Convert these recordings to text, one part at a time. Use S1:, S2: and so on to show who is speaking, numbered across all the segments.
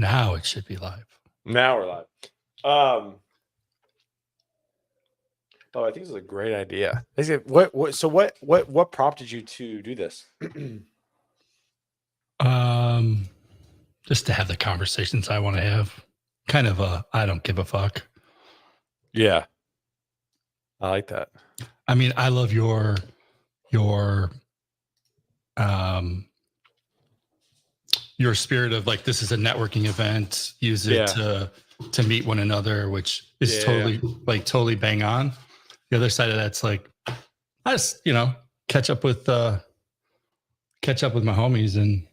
S1: Now it should be live.
S2: Now we're live. I think this is a great idea. What prompted you to do this?
S1: Just to have the conversations I want to have. Kind of I don't give a fuck.
S2: Yeah. I like that.
S1: I mean, I love your spirit of like, this is a networking event, use it to meet one another, which is totally bang on. The other side of that's like, I just, catch up with my homies and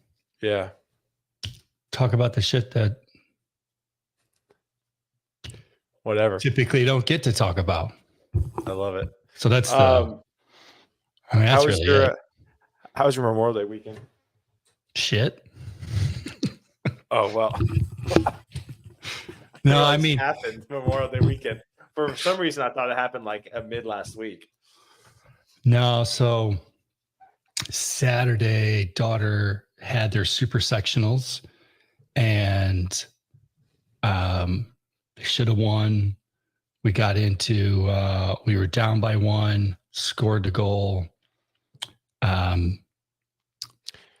S1: talk about the shit that
S2: whatever
S1: typically don't get to talk about.
S2: I love it.
S1: So that's that's really it.
S2: How was your Memorial Day weekend?
S1: Shit.
S2: Oh, well.
S1: No, I mean,
S2: happened Memorial Day weekend. For some reason, I thought it happened like mid last week.
S1: No, so Saturday, daughter had their super sectionals, and they should have won. We got into we were down by 1, scored the goal.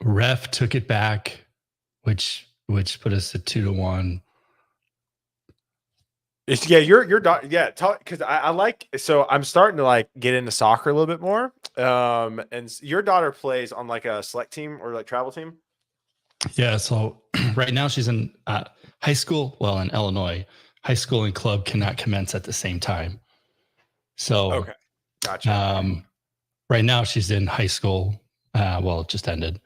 S1: Ref took it back, which put us at 2-1.
S2: Your daughter. Because I like. So I'm starting to like get into soccer a little bit more. And your daughter plays on like a select team or like travel team.
S1: Yeah. So right now she's in high school. Well, in Illinois, high school and club cannot commence at the same time. So
S2: okay, gotcha.
S1: Right now she's in high school. Well, it just ended.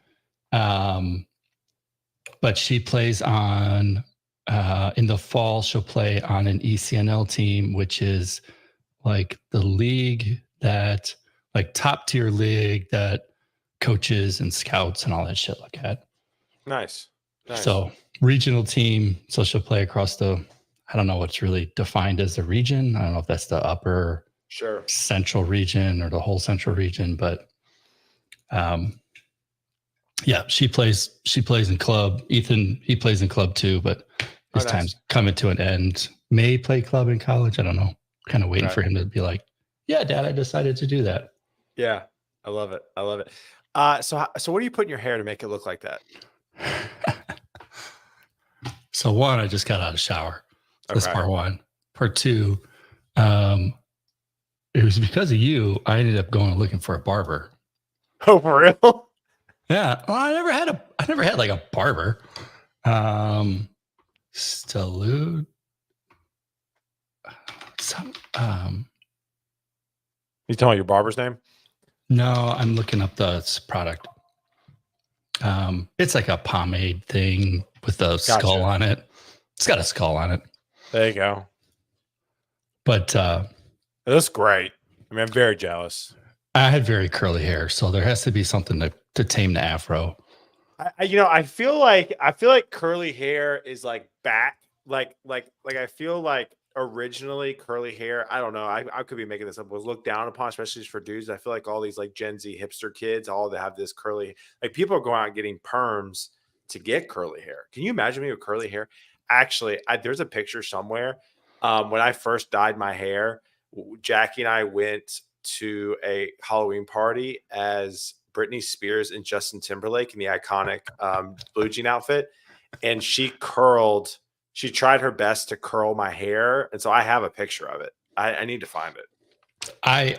S1: But she plays on. In the fall, she'll play on an ECNL team, which is like the league that, like top tier league that coaches and scouts and all that shit look at.
S2: Nice.
S1: So regional team. So she'll play across I don't know what's really defined as the region. I don't know if that's the upper central region or the whole central region, but she plays in club. Ethan, he plays in club too, but his time's coming to an end. May play club in college. I don't know. Kind of waiting for him to be like, yeah, Dad, I decided to do that.
S2: Yeah. I love it. So what do you put in your hair to make it look like that?
S1: So 1, I just got out of the shower. That's part 1. Part 2, it was because of you. I ended up going looking for a barber.
S2: Oh, for real?
S1: Yeah. Well, I never had like a barber. Salute.
S2: You telling me your barber's name?
S1: No, I'm looking up the product. It's like a pomade thing with a skull on it. It's got a skull on it.
S2: There you go.
S1: But
S2: that's great. I mean, I'm very jealous.
S1: I had very curly hair, so there has to be something to tame the afro.
S2: I feel like curly hair is like back, like I feel like originally curly hair. I don't know. I could be making this up. Was looked down upon, especially for dudes. I feel like all these like Gen Z hipster kids, all they have this curly. Like people are going out and getting perms to get curly hair. Can you imagine me with curly hair? Actually, there's a picture somewhere. When I first dyed my hair, Jackie and I went to a Halloween party as Britney Spears and Justin Timberlake in the iconic blue jean outfit. And she tried her best to curl my hair. And so I have a picture of it. I need to find it.
S1: I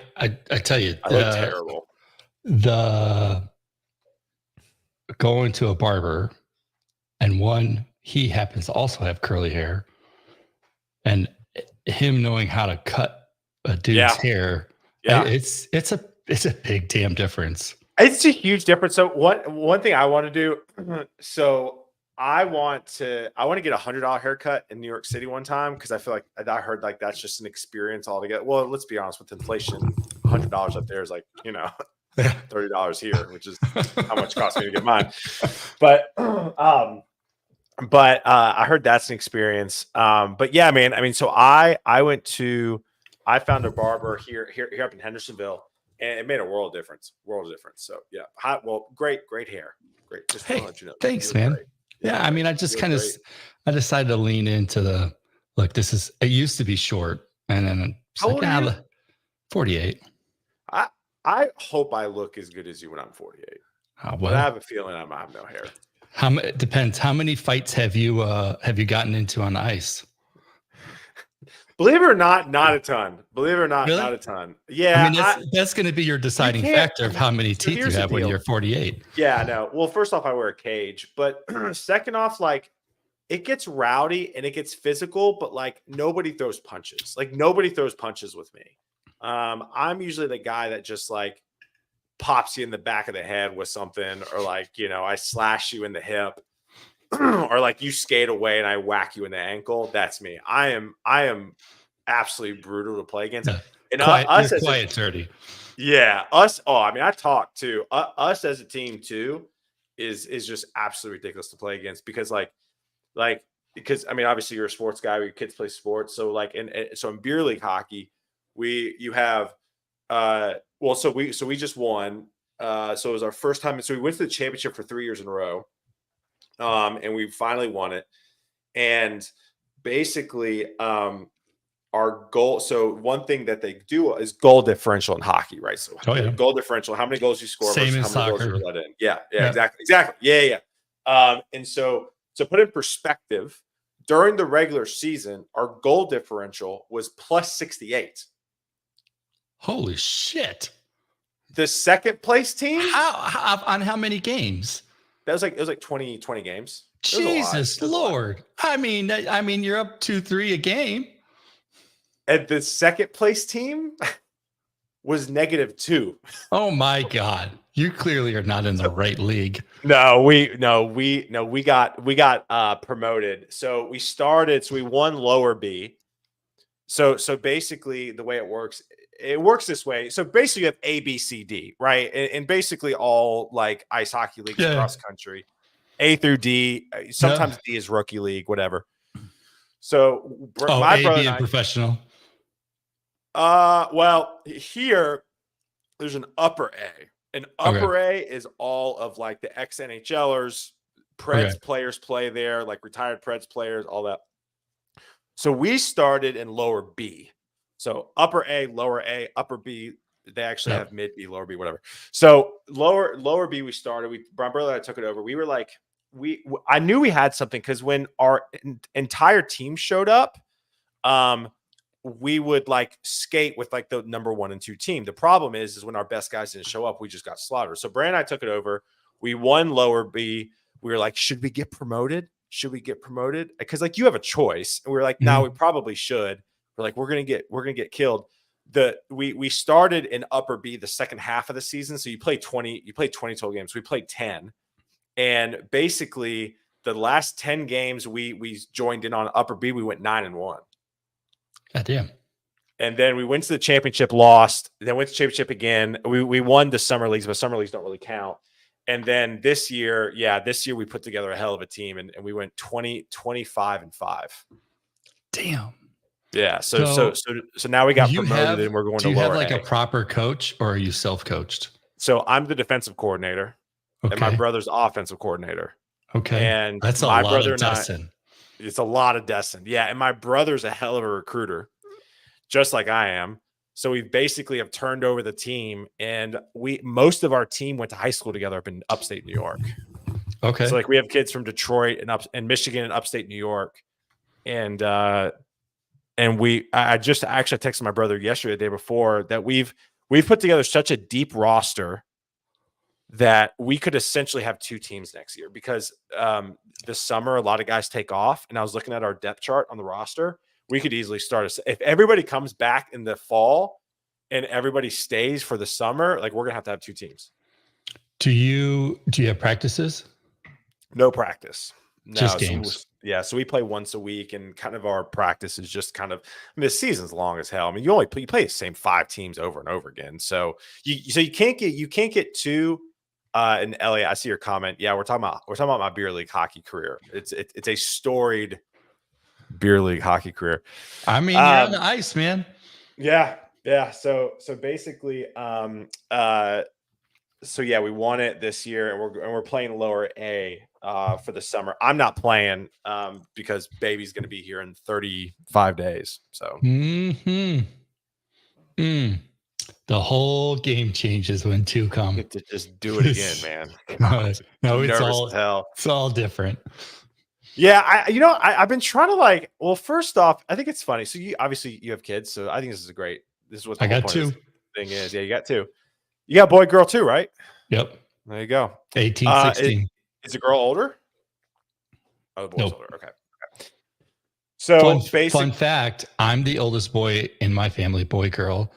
S1: tell you,
S2: I look terrible.
S1: Going to a barber, and he happens to also have curly hair, and him knowing how to cut a dude's hair, it's a big damn difference.
S2: It's a huge difference. So one thing I want to do, so I want to get $100 haircut in New York City one time, because I feel like I heard like that's just an experience altogether. Well, let's be honest, with inflation, $100 up there is like, $30 here, which is how much it cost me to get mine. But I heard that's an experience. But yeah, man. I mean, so I found a barber here up in Hendersonville. And it made a world of difference. So yeah. Great hair. Great. Just
S1: hey, let you know. Thanks, man. Great. Yeah, I mean, I just kind of
S2: great.
S1: I decided to lean into the look. This is it used to be short, and then it's
S2: How
S1: like
S2: old are you?
S1: 48.
S2: I hope I look as good as you when I'm 48, but I
S1: Well,
S2: have a feeling I have no hair.
S1: it depends. How many fights have you gotten into on the ice?
S2: Believe it or not a ton. Believe it or not
S1: Really?
S2: a ton.
S1: I
S2: Yeah,
S1: mean, that's going to be your
S2: you
S1: deciding
S2: can't.
S1: factor of how many
S2: So
S1: teeth you
S2: here's the
S1: have when
S2: deal.
S1: you're 48.
S2: Yeah, no. Well, first off, I wear a cage, but second off, like it gets rowdy and it gets physical, but like nobody throws punches. Like nobody throws punches with me. I'm usually the guy that just like pops you in the back of the head with something, or like, I slash you in the hip, or like you skate away and I whack you in the ankle. That's me. I am absolutely brutal to play against.
S1: Yeah.
S2: And
S1: Quiet, you're
S2: us as a
S1: quiet, dirty.
S2: yeah, us. Oh, I mean, I talk too. Us as a team too is just absolutely ridiculous to play against because because I mean, obviously you're a sports guy. Your kids play sports, so like, so in beer league hockey, you have well, so we just won. So it was our first time, so we went to the championship for 3 years in a row, and we finally won it. And basically, our goal. So one thing that they do is goal differential in hockey, right? So
S1: Oh yeah.
S2: goal differential, how many goals you score
S1: Same
S2: versus
S1: in
S2: how many goals
S1: soccer.
S2: you let in. Yeah,
S1: Yeah.
S2: exactly. Yeah. And so to put in perspective, during the regular season, our goal differential was plus 68.
S1: Holy shit.
S2: The second place team,
S1: How on how many games?
S2: it was like 20 games. It was a lot.
S1: Jesus Lord. I mean, you're up 2-3 a game.
S2: And the second place team was -2.
S1: Oh my God. You clearly are not in the right league.
S2: No, we got promoted. So we won lower B. So basically the way it works this way. So basically you have A, B, C, D, right? And basically all like ice hockey leagues
S1: Yeah.
S2: across the country. A through D, sometimes
S1: Yeah.
S2: D is rookie league, whatever. So my
S1: A,
S2: brother
S1: B,
S2: and
S1: and
S2: I,
S1: professional.
S2: well, here there's an upper A. An upper A is all of like the ex NHLers, Preds players play there, like retired Preds players, all that. So we started in lower B. So upper A, lower A, upper B. They actually have mid B, lower B, whatever. So lower B, we started. My brother and I took it over. We were like, I knew we had something because when our entire team showed up, we would like skate with like the number 1 and 2 team. The problem is when our best guys didn't show up, we just got slaughtered. So Brand and I took it over. We won lower B. We were like, should we get promoted? Should we get promoted? Because like you have a choice. And we were like, no, we probably should. We're like, we're gonna get killed. We started in upper B the second half of the season. So you played 20 total games. We played 10. And basically the last 10 games we joined in on upper B, we went 9-1.
S1: God damn.
S2: And then we went to the championship, lost, then went to championship again. We won the summer leagues, but summer leagues don't really count. And then this year we put together a hell of a team and we went 25-5.
S1: Damn.
S2: Yeah. So now we got promoted and we're going to lower.
S1: Do you have like a proper coach or are you self-coached?
S2: So I'm the defensive coordinator and my brother's offensive coordinator.
S1: Okay.
S2: And
S1: that's a
S2: my
S1: lot
S2: brother
S1: of
S2: and
S1: Destin.
S2: It's a lot of Destin. Yeah. And my brother's a hell of a recruiter, just like I am. So we basically have turned over the team, and most of our team went to high school together up in upstate New York.
S1: Okay.
S2: So like we have kids from Detroit and Michigan and upstate New York. And I just actually texted my brother yesterday, the day before, that we've put together such a deep roster that we could essentially have 2 teams next year because this summer a lot of guys take off. And I was looking at our depth chart on the roster. We could easily start if everybody comes back in the fall and everybody stays for the summer, like we're gonna have to have 2 teams.
S1: Do you have practices?
S2: No practice. No,
S1: just games.
S2: So we play once a week, and kind of our practice is just kind of. I mean, the season's long as hell. I mean, you play the same 5 teams over and over again. So you can't get too. In LA, I see your comment. Yeah, we're talking about my beer league hockey career. It's a storied beer league hockey career.
S1: I mean, you're on the ice, man.
S2: Yeah. So basically, so yeah, we won it this year, and we're playing lower A for the summer. I'm not playing because baby's going to be here in 35 days. So
S1: Hmm. Mm. The whole game changes when two come.
S2: get to just do it again, man. God,
S1: No,
S2: I'm nervous as hell.
S1: it's all different.
S2: Yeah, I've been trying to like. Well, first off, I think it's funny. So you obviously you have kids, so I think this is great. This is what the
S1: I
S2: whole
S1: got
S2: point of
S1: two.
S2: this thing is. Yeah, you got two. You got boy, girl too, right?
S1: Yep.
S2: There you go.
S1: 18, 16.
S2: Is the girl older? Oh, the boy's
S1: Nope.
S2: older. Okay. So
S1: Fun fact, I'm the oldest boy in my family, boy, girl.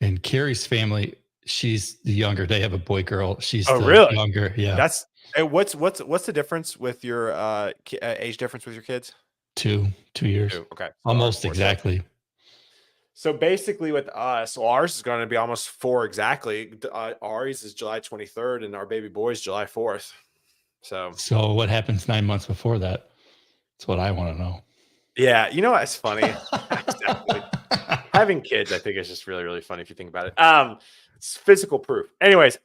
S1: In Carrie's family, she's the younger. They have a boy, girl. She's the
S2: really?
S1: younger. Yeah.
S2: That's what's the difference with your age difference with your kids?
S1: 2 years.
S2: Okay. So
S1: almost exactly.
S2: So basically with us, so ours is going to be almost 4 exactly. Ari's is July 23rd and our baby boy's July 4th.
S1: So what happens 9 months before that? That's what I want to know.
S2: Yeah, you know what's funny? Having kids, I think, is just really, really funny if you think about it. It's physical proof. Anyways,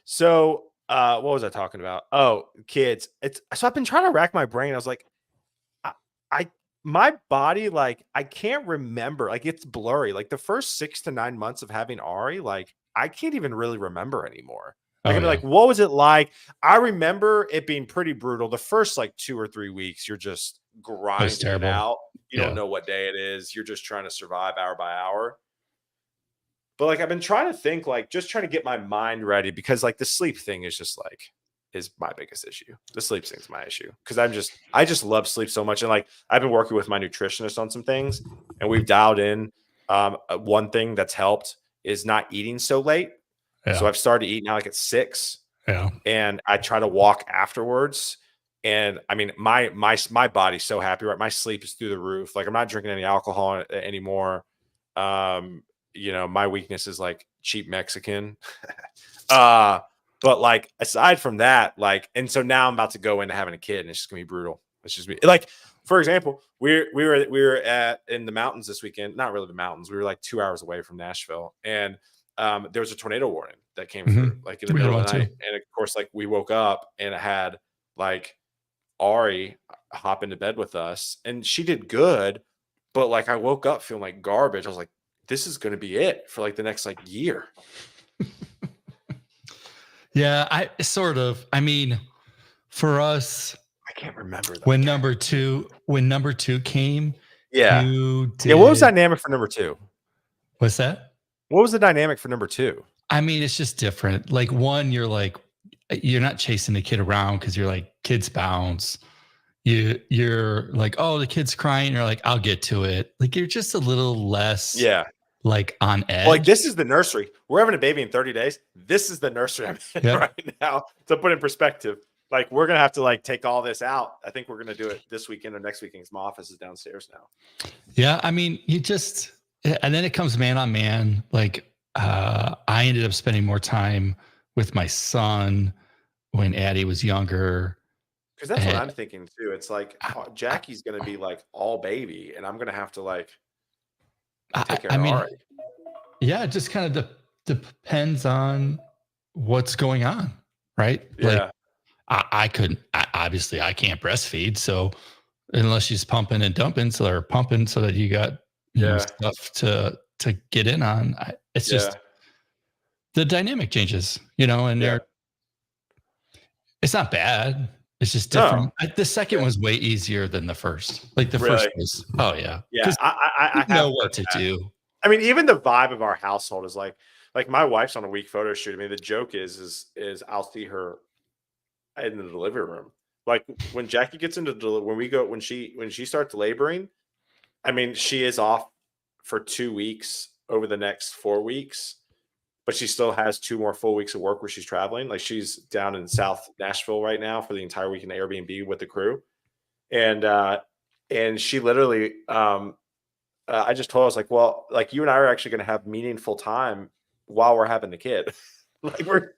S2: so what was I talking about? Oh, kids. So I've been trying to rack my brain. I was like, I my body, like, I can't remember. Like, it's blurry. Like the first 6 to 9 months of having Ari, like, I can't even really remember anymore. Like, I'd be like, what was it like? I remember it being pretty brutal. The first like 2 or 3 weeks, you're just grinding it out. You don't know what day it is. You're just trying to survive hour by hour. But like, I've been trying to think, like, just trying to get my mind ready, because like the sleep thing is just like, is my biggest issue. The sleep thing's my issue, because I just love sleep so much. And like, I've been working with my nutritionist on some things, and we've dialed in. One thing that's helped is not eating so late. Yeah. So I've started eating now like at 6. Yeah. And I try to walk afterwards. And I mean, my body's so happy, right? My sleep is through the roof. Like, I'm not drinking any alcohol anymore. You know, my weakness is like cheap Mexican. But like, aside from that, like, and so now I'm about to go into having a kid, and it's just gonna be brutal. It's just like, for example, we were in the mountains this weekend. Not really the mountains. We were like 2 hours away from Nashville, and there was a tornado warning that came through, like in the middle of the night. And of course, like, we woke up and it had like Ari hop into bed with us, and she did good. But like, I woke up feeling like garbage. I was like, this is going to be it for like the next like year.
S1: Yeah, I mean, for us,
S2: I can't remember that.
S1: When number two came.
S2: Yeah. What was the dynamic for number 2?
S1: What's that?
S2: What was the dynamic for number 2?
S1: I mean, it's just different. Like, one, you're not chasing the kid around because you're like, kids bounce. You're like, oh, the kid's crying. You're like, I'll get to it. Like, you're just a little less, like, on edge.
S2: Well, like, this is the nursery. We're having a baby in 30 days. This is the nursery I'm in right now. To put in perspective, like, we're gonna have to like take all this out. I think we're gonna do it this weekend or next weekend, because my office is downstairs now.
S1: Yeah, I mean, and then it comes man on man. Like, I ended up spending more time with my son when Addie was younger.
S2: Because that's what I'm thinking too. It's like, Jackie's going to be like all baby, and I'm going to have to like take care of Ari.
S1: Yeah, it just kind of depends on what's going on, right?
S2: Yeah.
S1: Like, obviously I can't breastfeed, so unless she's pumping and dumping, or pumping so that you got stuff to get in on. It's just the dynamic changes, and it's not bad. It's just different. No. The second was way easier than the first. Like, the first was, yeah. I know what to do.
S2: I mean, even the vibe of our household is like my wife's on a week photo shoot. I mean, the joke is I'll see her in the delivery room. Like, when Jackie gets into when she starts laboring, I mean, she is off for 2 weeks over the next 4 weeks. But she still has 2 more full weeks of work where she's traveling. Like, she's down in South Nashville right now for the entire week in Airbnb with the crew. And she literally, I just told her, I was like, well, like, you and I are actually going to have meaningful time while we're having the kid. we're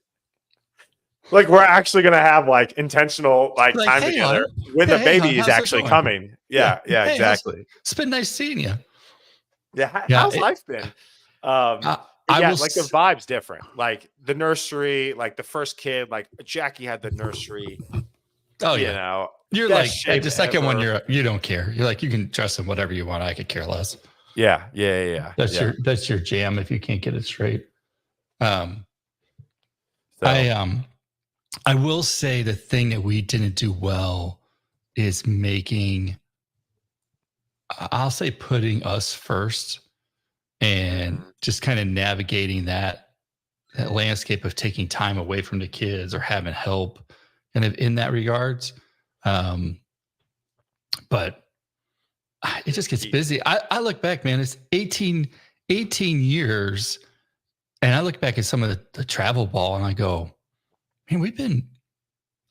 S2: actually going to have like intentional time together when the baby is actually coming. Yeah, exactly.
S1: It's been nice seeing you.
S2: Yeah. How's life been? Yeah, like, the vibe's different. Like, the nursery, like the first kid, like Jackie had the nursery.
S1: Oh
S2: You
S1: yeah.
S2: know,
S1: You're
S2: best
S1: like at
S2: shape
S1: the second one,
S2: ever.
S1: you don't care. You're like, you can dress in whatever you want. I could care less.
S2: Yeah.
S1: That's your jam if you can't get it straight. Um,
S2: So
S1: I will say the thing that we didn't do well is making, I'll say, putting us first and just kind of navigating that landscape of taking time away from the kids or having help kind of in that regards. But it just gets busy. I look back, man, it's 18 years. And I look back at some of the travel ball and I go, man,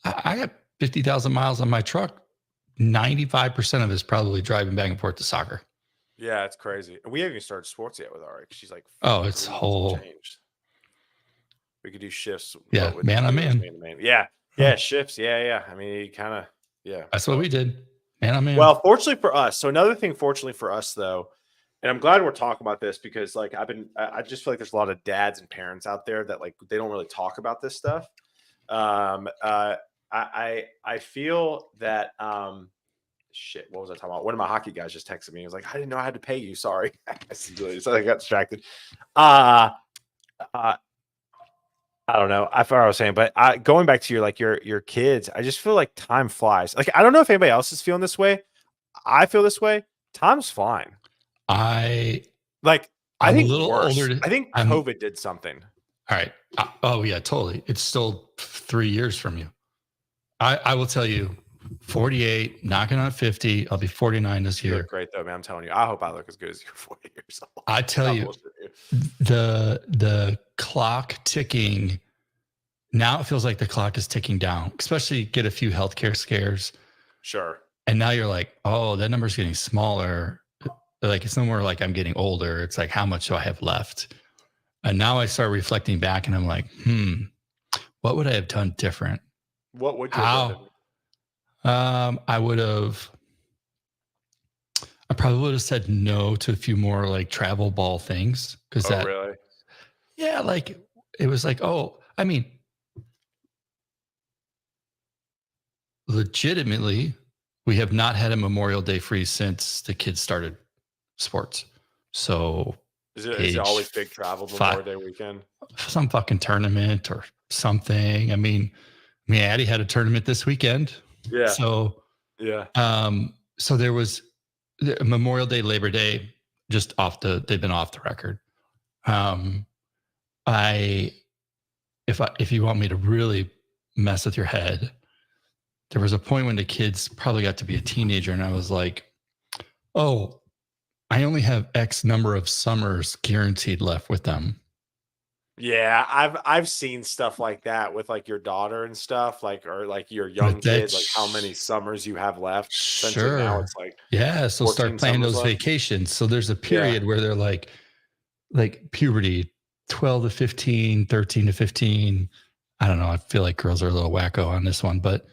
S1: I got 50,000 miles on my truck. 95% of it is probably driving back and forth to soccer.
S2: yeah, it's crazy. And we haven't even started sports yet with Ari. She's like,
S1: Oh, it's whole
S2: changed. We could do shifts.
S1: Yeah,
S2: with
S1: man on
S2: you as
S1: man.
S2: man to man. Yeah, shifts. Yeah. I mean, you kind of
S1: That's what we did. Man on man.
S2: Well, fortunately for us. So another thing, fortunately for us, though, and I'm glad we're talking about this because, like, I just feel like there's a lot of dads and parents out there that like they don't really talk about this stuff. I feel that shit. What was I talking about? One of my hockey guys just texted me. He was like, "I didn't know I had to pay you. Sorry." So I got distracted. I don't know. I forgot what I was saying, but going back to your kids, I just feel like time flies. Like I don't know if anybody else is feeling this way. I feel this way. Time's flying.
S1: I'm
S2: I think
S1: a little
S2: worse.
S1: older.
S2: I think COVID did something.
S1: All right. Oh yeah, totally. It's still 3 years from you. I will tell you, 48, knocking on 50. I'll be 49 this year.
S2: You look great though, man. I'm telling you. I hope I look as good as you're 40 years old.
S1: I tell you, the clock ticking. Now it feels like the clock is ticking down, especially get a few healthcare scares.
S2: Sure.
S1: And now you're like, oh, that number's getting smaller. Like it's no more like I'm getting older. It's like, how much do I have left? And now I start reflecting back and I'm like, what would I have done different?
S2: What would you have done?
S1: I probably would have said no to a few more like travel ball things.
S2: Really?
S1: Yeah, like it was like, I mean, legitimately, we have not had a Memorial Day free since the kids started sports. So
S2: is it always big travel Memorial Day weekend?
S1: Some fucking tournament or something. I mean, Addie had a tournament this weekend.
S2: Yeah.
S1: So so there was Memorial Day, Labor Day, they've been off the record. If you want me to really mess with your head, there was a point when the kids probably got to be a teenager and I was like, oh, I only have X number of summers guaranteed left with them.
S2: Yeah, I've seen stuff like that with like your daughter and stuff, or like your young kids, like how many summers you have left.
S1: Sure.
S2: Now it's like
S1: so start planning those vacations. So there's a period where they're like puberty, 12 to 15, 13 to 15. I don't know. I feel like girls are a little wacko on this one, but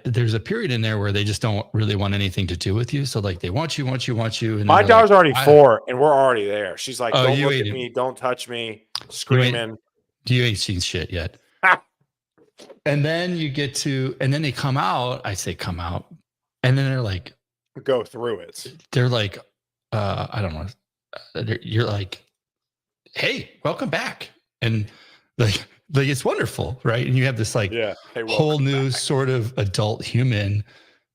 S1: there's a period in there where they just don't really want anything to do with you. So like they want you. And
S2: my daughter's already 4 and we're already there. She's like, don't look at me. Don't touch me. Screaming.
S1: You ain't seen shit yet. And then and then they come out. I say come out. And then they're like,
S2: go through it.
S1: They're like, I don't know. You're like, hey, welcome back. And like it's wonderful, right? And you have this like whole new sort of adult human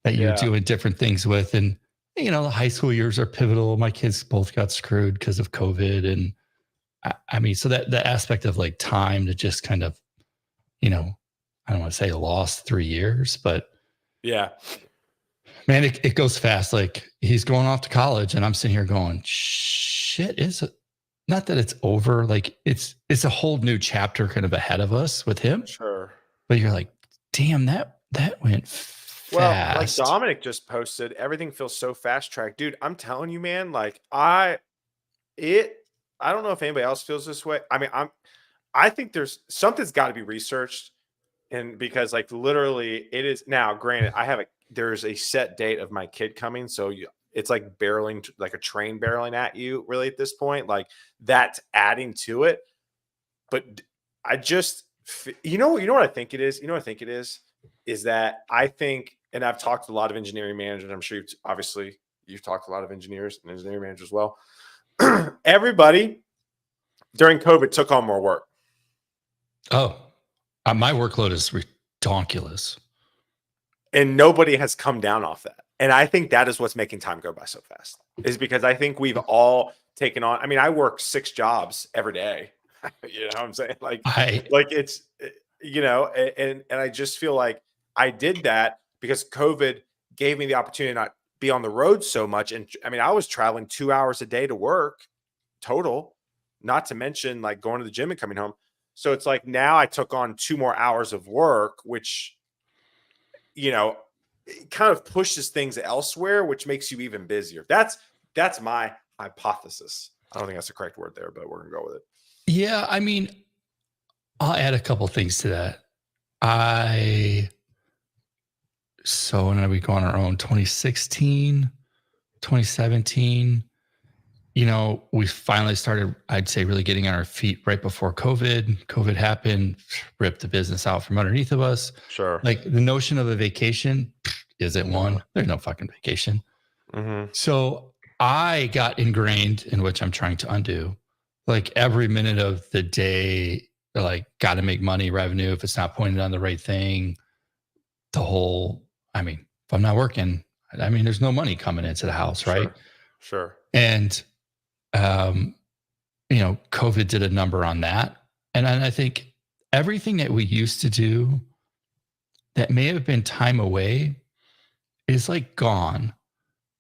S1: that you're doing different things with. And, the high school years are pivotal. My kids both got screwed because of COVID. And I mean, so that the aspect of like time to just kind of, I don't want to say lost 3 years, but man, it goes fast. Like he's going off to college and I'm sitting here going, shit, is it? Not that it's over, like it's a whole new chapter kind of ahead of us with him.
S2: Sure.
S1: But you're like, damn, that went fast.
S2: Well, like Dominic just posted, everything feels so fast tracked. Dude, I'm telling you, man, like I don't know if anybody else feels this way. I mean, I think something's got to be researched. And because like literally it is now, granted, there's a set date of my kid coming. So it's like barreling, like a train barreling at you really at this point, like that's adding to it. But I just, you know what I think it is. You know what I think it is that I think, and I've talked to a lot of engineering managers. I'm sure obviously you've talked to a lot of engineers and engineering managers as well. Everybody during COVID took on more work.
S1: Oh, my workload is redonkulous.
S2: And nobody has come down off that. And I think that is what's making time go by so fast, is because I think we've all taken on. I mean, I work 6 jobs every day. You know what I'm saying? Like it's, and I just feel like I did that because COVID gave me the opportunity to not be on the road so much. And I mean, I was traveling 2 hours a day to work total, not to mention like going to the gym and coming home. So it's like now I took on 2 more hours of work, which, it kind of pushes things elsewhere, which makes you even busier. That's my hypothesis. I don't think that's the correct word there, but we're gonna go with it.
S1: Yeah, I mean, I'll add a couple things to that. So when did we go on our own? 2016, 2017. We finally started, I'd say, really getting on our feet right before COVID. COVID happened, ripped the business out from underneath of us.
S2: Sure.
S1: Like the notion of a vacation isn't one. There's no fucking vacation.
S2: Mm-hmm.
S1: So I got ingrained in, which I'm trying to undo, like every minute of the day, like got to make money, revenue. If it's not pointed on the right thing, if I'm not working, there's no money coming into the house, right?
S2: Sure.
S1: And COVID did a number on that. And I think everything that we used to do that may have been time away is like gone.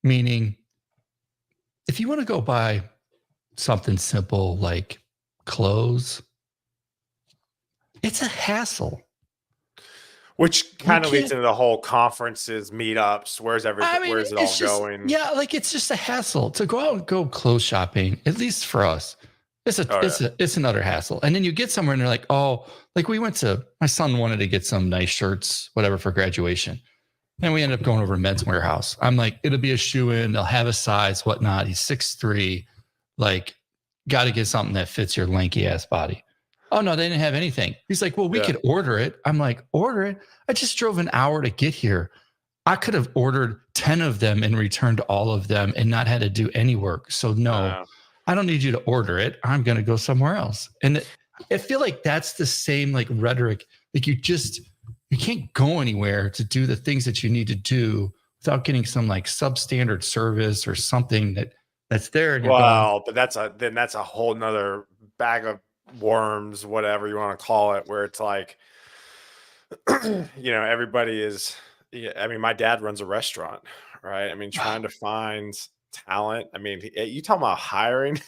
S1: Meaning, if you want to go buy something simple like clothes, it's a hassle.
S2: Which kind of leads into the whole conferences, meetups. Where's everything? Where's it all going?
S1: Yeah, like it's just a hassle to go out and go clothes shopping. At least for us, it's another hassle. And then you get somewhere and they're like, oh, like my son wanted to get some nice shirts, whatever, for graduation. And we ended up going over to Men's Warehouse. I'm like, it'll be a shoe in. They'll have a size, whatnot. He's 6'3", like, got to get something that fits your lanky ass body. Oh no, they didn't have anything. He's like, well, we could order it. I'm like, order it? I just drove an hour to get here. I could have ordered 10 of them and returned all of them and not had to do any work. So no, I don't need you to order it. I'm going to go somewhere else. And I feel like that's the same like rhetoric. Like you can't go anywhere to do the things that you need to do without getting some like substandard service or something that's there. And
S2: but that's a whole nother bag of worms, whatever you want to call it, where it's like, everybody is, my dad runs a restaurant, right? Trying to find talent. You talking about hiring?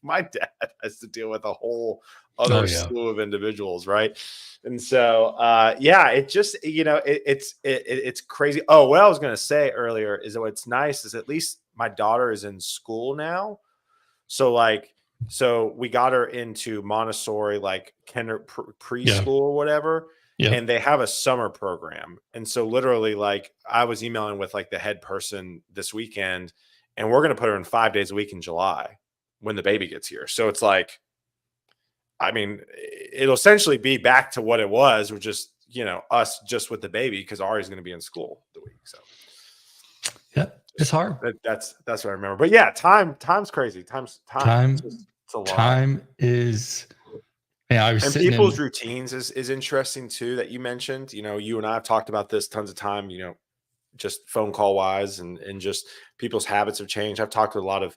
S2: My dad has to deal with a whole other slew of individuals, right? And so, it just, it's crazy. Oh, what I was going to say earlier is that what's nice is at least my daughter is in school now. So we got her into Montessori, like preschool or whatever. Yeah. And they have a summer program. And so literally, like, I was emailing with like the head person this weekend, and we're going to put her in 5 days a week in July when the baby gets here. So it's like, it'll essentially be back to what it was, which just, us just with the baby, because Ari's going to be in school the week. So
S1: yeah, it's hard.
S2: That's what I remember. But yeah, time's crazy. Time. It's a lot.
S1: Time is. Yeah,
S2: and people's routines is interesting too, that you mentioned. You and I have talked about this tons of time, just phone call wise, and just people's habits have changed. I've talked to a lot of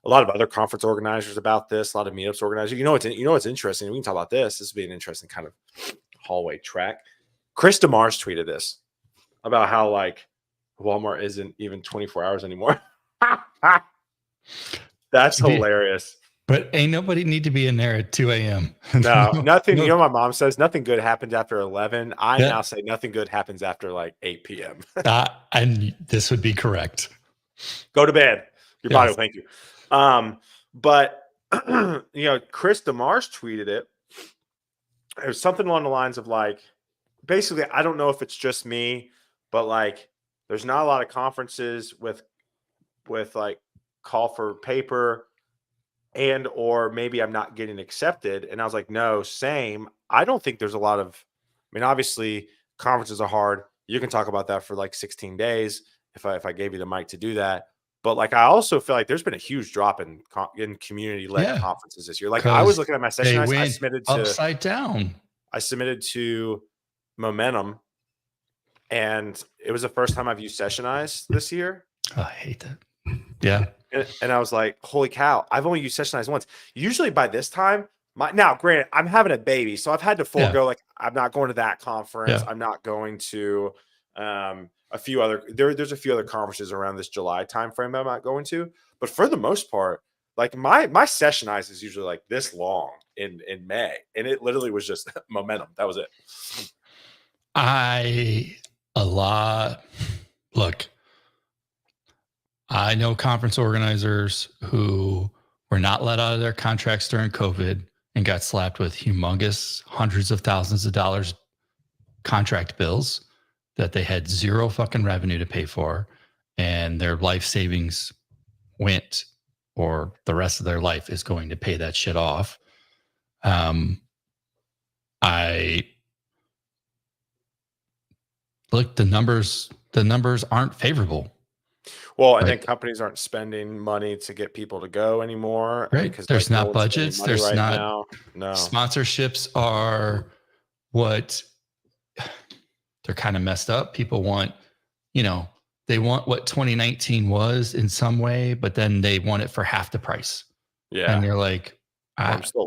S2: other conference organizers about this, a lot of meetups organizers. What's interesting. We can talk about this. This would be an interesting kind of hallway track. Chris DeMars tweeted this about how like Walmart isn't even 24 hours anymore. That's hilarious.
S1: But ain't nobody need to be in there at 2 a.m.
S2: No, nothing. No. My mom says nothing good happens after 11. I now say nothing good happens after like 8 p.m.
S1: And this would be correct.
S2: Go to bed. Your body will thank you. But Chris DeMars tweeted it. It was something along the lines of like, basically, I don't know if it's just me, but like, there's not a lot of conferences with like call for paper. and or maybe I'm not getting accepted. And I was like, no, same. I don't think there's a lot of, I mean, obviously conferences are hard. You can talk about that for like 16 days if I gave you the mic to do that. But like, I also feel like there's been a huge drop in community led
S1: Yeah,
S2: conferences this year. Like I was
S1: because
S2: looking at my session,
S1: they
S2: I
S1: went
S2: submitted to,
S1: upside down.
S2: Momentum, and it was the first time I've used Sessionize this year.
S1: Oh, I hate that. Yeah.
S2: And I was like, holy cow, I've only used Sessionize once. Usually by this time, now granted, I'm having a baby, so I've had to forego, like, I'm not going to that conference.
S1: Yeah.
S2: I'm not going to a few other there's a few other conferences around this July timeframe I'm not going to. But for the most part, like my Sessionize is usually like this long in May. And it literally was just momentum. That was it.
S1: Look, I know conference organizers who were not let out of their contracts during COVID and got slapped with humongous hundreds of thousands of dollars contract bills that they had zero fucking revenue to pay for, and their life savings went, or the rest of their life is going to pay that shit off. I look, the numbers aren't favorable.
S2: Well, and then companies aren't spending money to get people to go anymore.
S1: Right.
S2: Because
S1: there's
S2: like,
S1: not budgets. There's
S2: right
S1: not
S2: now. No.
S1: Sponsorships are what they're kind of messed up. People want, they want what 2019 was in some way, but then they want it for half the price.
S2: Yeah.
S1: And you're like,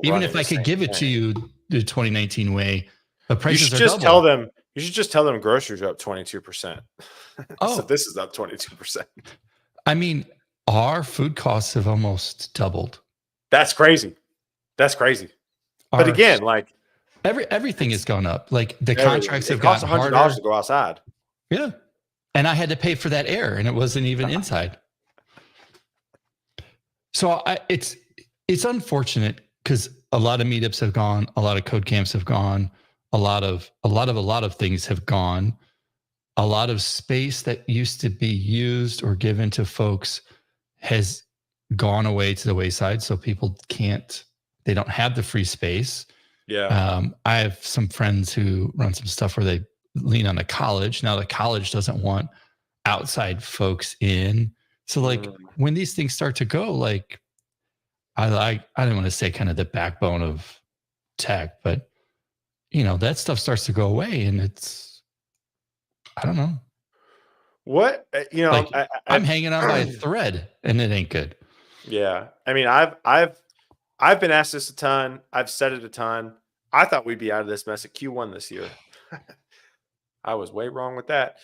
S1: even if I could give it to you the 2019 way, the prices are double.
S2: You should just tell them groceries are up 22%.
S1: Oh,
S2: so this is up 22%.
S1: I mean, our food costs have almost doubled.
S2: That's crazy. But again, like
S1: everything has gone up. Like the contracts have
S2: cost
S1: gotten
S2: $100
S1: harder
S2: to go outside.
S1: Yeah. And I had to pay for that air, and it wasn't even inside. So it's unfortunate because a lot of meetups have gone, a lot of code camps have gone, a lot of things have gone. A lot of space that used to be used or given to folks has gone away to the wayside. So people they don't have the free space.
S2: Yeah.
S1: I have some friends who run some stuff where they lean on a college. Now the college doesn't want outside folks in. So like when these things start to go, like I don't want to say kind of the backbone of tech, but that stuff starts to go away, and I don't know.
S2: What
S1: like, I'm hanging on by a thread, and it ain't good.
S2: Yeah, I mean, I've been asked this a ton. I've said it a ton. I thought we'd be out of this mess at Q1 this year. I was way wrong with that.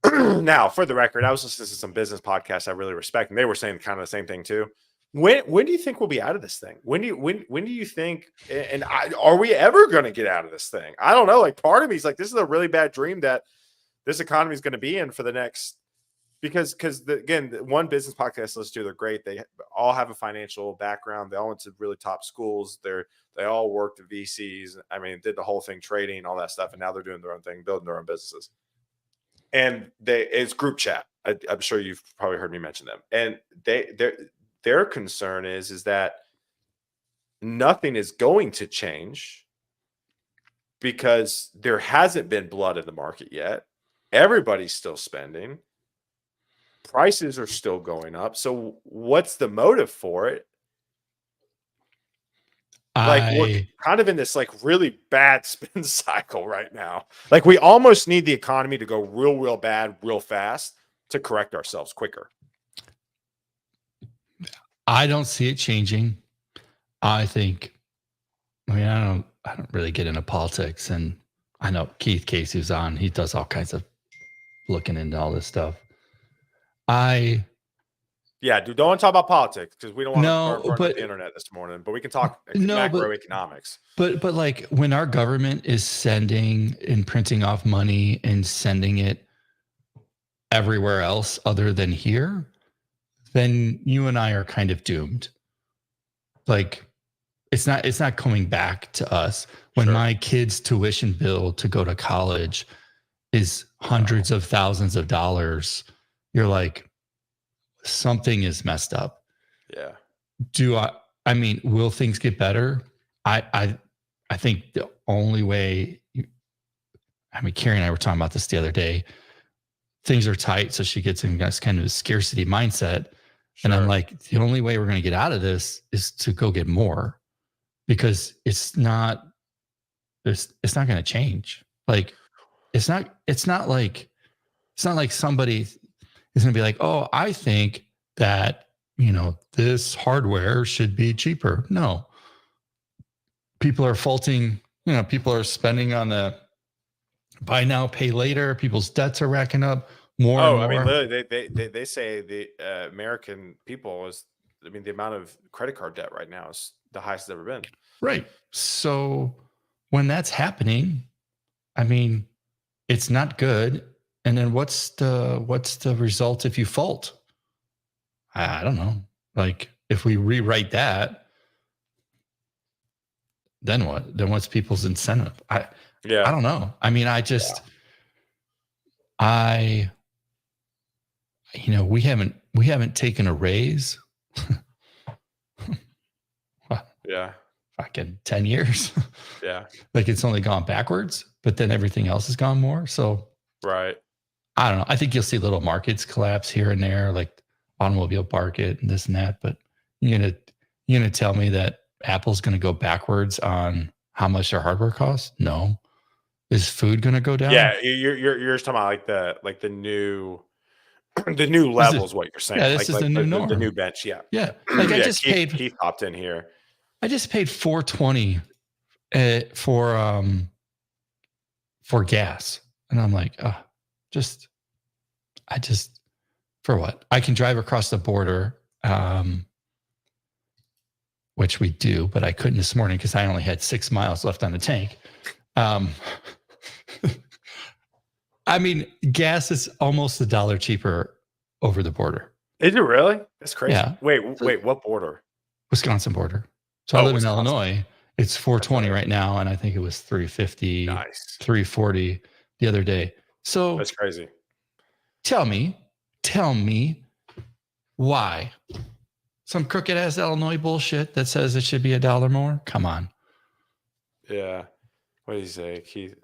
S2: Now, for the record, I was listening to some business podcasts I really respect, and they were saying kind of the same thing too. When do you think we'll be out of this thing? When do you think? And are we ever going to get out of this thing? I don't know. Like, part of me is like, this is a really bad dream that this economy is going to be in for the next. Because again, the one business podcast I listen to, they're great. They all have a financial background. They all went to really top schools. They all worked at VCs. I mean, did the whole thing, trading, all that stuff, and now they're doing their own thing, building their own businesses. And it's group chat. I'm sure you've probably heard me mention them. And their concern is that nothing is going to change because there hasn't been blood in the market yet. Everybody's still spending. Prices are still going up. So what's the motive for it? Like, we're kind of in this like really bad spin cycle right now. Like, we almost need the economy to go real bad, real fast to correct ourselves quicker.
S1: I don't see it changing. I don't really get into politics, and I know Keith Casey's on. He does all kinds of looking into all this stuff.
S2: Yeah, dude, don't want to talk about politics because we don't want to burn up the internet this morning, but we can talk macroeconomics.
S1: But like, when our government is sending and printing off money and sending it everywhere else other than here, then you and I are kind of doomed. Like, it's not coming back to us. When my kid's tuition bill to go to college is hundreds of thousands of dollars, you're like, something is messed up.
S2: Yeah.
S1: I mean, will things get better? I think the only way. I mean, Carrie and I were talking about this the other day. Things are tight, so she gets in this kind of a scarcity mindset, and I'm
S2: Sure.
S1: like, the only way we're going to get out of this is to go get more, because it's not going to change. Like, it's not like somebody is going to be like, oh, I think that, this hardware should be cheaper. No, people are faulting, people are spending on the buy now, pay later. People's debts are racking up more and
S2: Oh, I mean,
S1: more.
S2: literally, they say the American people is, I mean, the amount of credit card debt right now is the highest it's ever been.
S1: Right. So when that's happening, I mean, it's not good. And then what's the result if you fault? I don't know. Like, if we rewrite that, then what? Then what's people's incentive? I
S2: Yeah.
S1: don't know. I mean, I we haven't taken a raise.
S2: Yeah.
S1: Fucking 10 years.
S2: Yeah.
S1: Like, it's only gone backwards, but then everything else has gone more. So
S2: Right.
S1: I don't know. I think you'll see little markets collapse here and there, like automobile market and this and that. But you're gonna tell me that Apple's gonna go backwards on how much their hardware costs? No. Is food gonna go down?
S2: Yeah. You're just talking about like the new the new
S1: This
S2: level
S1: is
S2: is what you're
S1: yeah,
S2: saying.
S1: this is
S2: Like
S1: the new
S2: the
S1: norm.
S2: new bench. Yeah.
S1: Yeah. Like,
S2: Yeah. Keith popped in here.
S1: I just paid $4.20 for gas. And I'm like, just I just for what? I can drive across the border, which we do, but I couldn't this morning because I only had 6 miles left on the tank. Um, I mean, gas is almost $1 cheaper over the border.
S2: Is it really? That's crazy.
S1: Yeah.
S2: Wait, what border?
S1: Wisconsin border. So I
S2: Oh,
S1: live in
S2: Wisconsin.
S1: Illinois. It's 420 right now, and I think it was 350,
S2: Nice.
S1: 340 the other day. So
S2: That's crazy.
S1: tell me why some crooked ass Illinois bullshit that says it should be $1 more? Come on.
S2: Yeah. What did he say? Keith,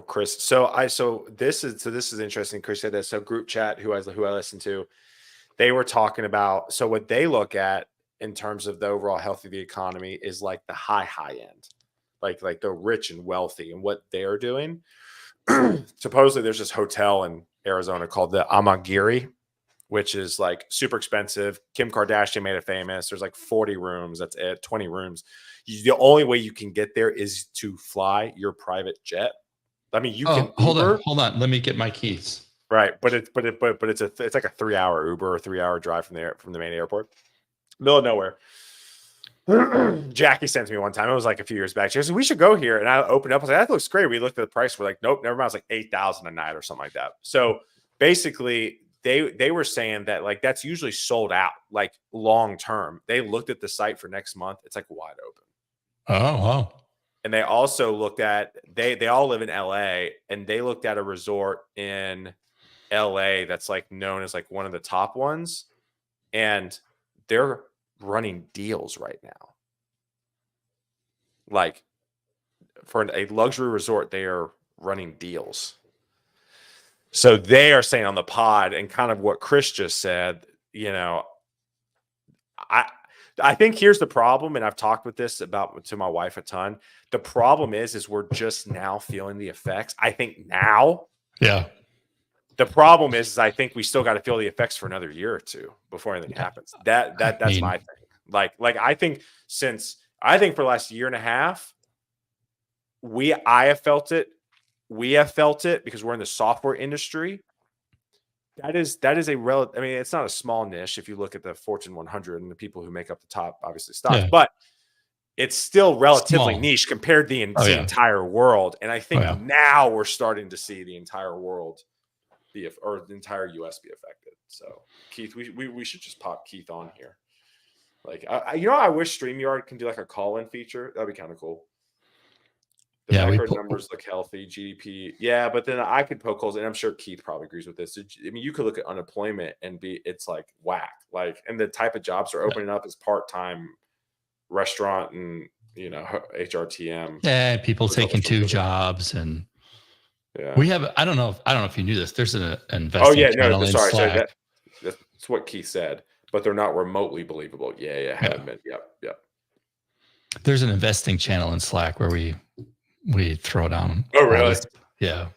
S2: Chris. So this is interesting. Chris said this. So group chat who I listened to, they were talking about, so what they look at in terms of the overall health of the economy is like the high end, like the rich and wealthy, and what they're doing. Supposedly there's this hotel in Arizona called the Amagiri, which is like super expensive. Kim Kardashian made it famous. There's like 40 rooms. That's it. 20 rooms. The only way you can get there is to fly your private jet. I mean, you can Uber.
S1: Hold on. Let me get my keys.
S2: Right, but it's like a 3-hour Uber or 3-hour drive from the main airport, middle of nowhere. Jackie sent me one time. It was like a few years back. She goes, "We should go here." And I opened up. I was like, "That looks great." We looked at the price. We're like, "Nope, never mind." It's like 8,000 a night or something like that. So basically, they were saying that like that's usually sold out like long term. They looked at the site for next month. It's like wide open.
S1: Oh, wow.
S2: And they also looked at they all live in LA, and they looked at a resort in LA that's like known as like one of the top ones, and they're running deals right now. Like for a luxury resort, they are running deals. So they are saying on the pod, and kind of what Chris just said, I think here's the problem, and I've talked with this about to my wife a ton. The problem is we're just now feeling the effects. I think now.
S1: Yeah.
S2: The problem is I think we still got to feel the effects for another year or two before anything happens. That's my thing. Like I think for the last year and a half, I have felt it. We have felt it because we're in the software industry. That is a relative. I mean, it's not a small niche if you look at the Fortune 100 and the people who make up the top, obviously, stocks, but it's still relatively niche compared to the entire world. And I think now we're starting to see the entire world or the entire US be affected. So Keith, we should just pop Keith on here. Like, I wish StreamYard can do like a call-in feature. That'd be kind of cool. The macro numbers look healthy, GDP. Yeah, but then I could poke holes, and I'm sure Keith probably agrees with this. I mean, you could look at unemployment and it's like whack. Like, and the type of jobs are opening up as part-time restaurant and HRTM.
S1: Yeah, people taking 2 jobs, and we have. I don't know if you knew this. There's an investing channel in
S2: sorry,
S1: Slack.
S2: That's what Keith said, but they're not remotely believable. Yeah, haven't been. Yep.
S1: There's an investing channel in Slack where we throw down.
S2: Oh, really?
S1: Yeah.